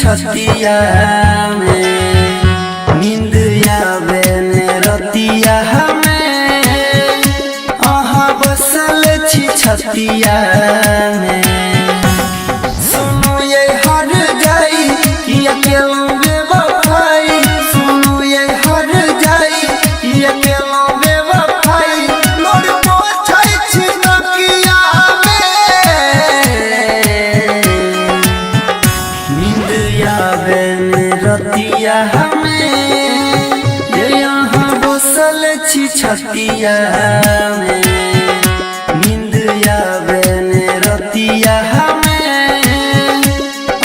छतिया में नींद आवे ने रतिया में आहा बसल छी छतिया में सुनो ये हर जाई कि अकेला बेवफाई सुनो ये हर जाई कि अकेला बेवफाई लोड पोछै छी तकिया आवे ने रतिया हमें ये यहाँ बसल छी छतिया में नींद आवे ने रतिया हमें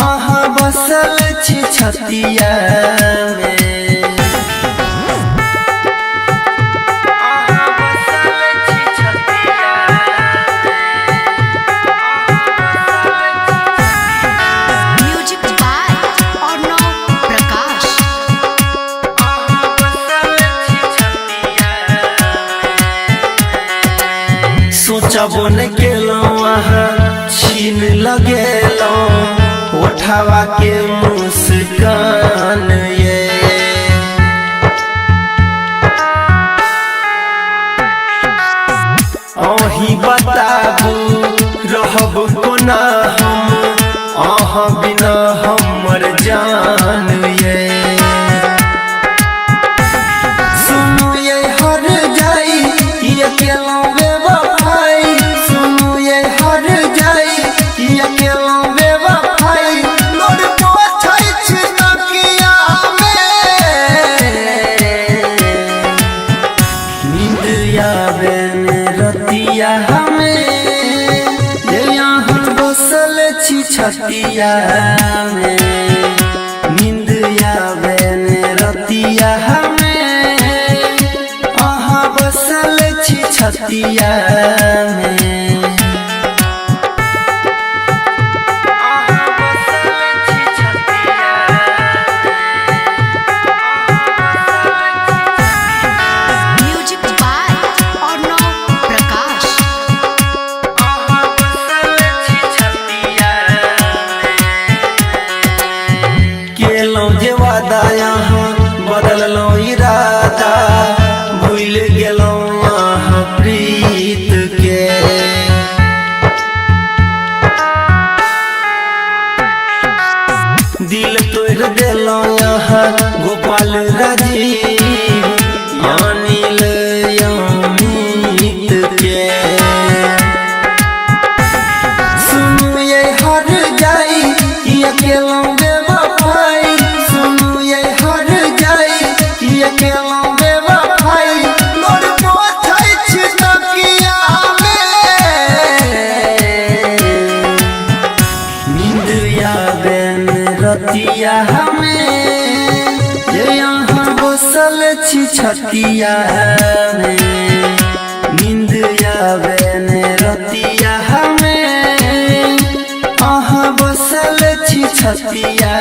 आहा बसल छी छतिया में सोचबो न केलौं आहा छीन लगेलौं उठावा के मुस्कान ये अही बताबू रहब कोना हम आहा बिना हमर जान ये सुनो ये हर जाई कि अकेला आवे ने रतिया हमें ये यहाँ बसल छी छतिया में नींद आवे ने रतिया हमें आहा बसल छी छतिया में बदललो इरादा भूल गेलो यहाँ प्रीत के दिल तोड़ देलो यहाँ गोपाल राजीव अनिल अमित के सुनो ये हर जाई कि अकेला बेवफाई सुनो ये हर अकेला बेवफाई लोड पोछै छी तकिया में नींद आवे ने रतिया हमें ये यहाँ बसल छी छतिया में नींद आवे ने रतिया हमें आहा बसल छी छतिया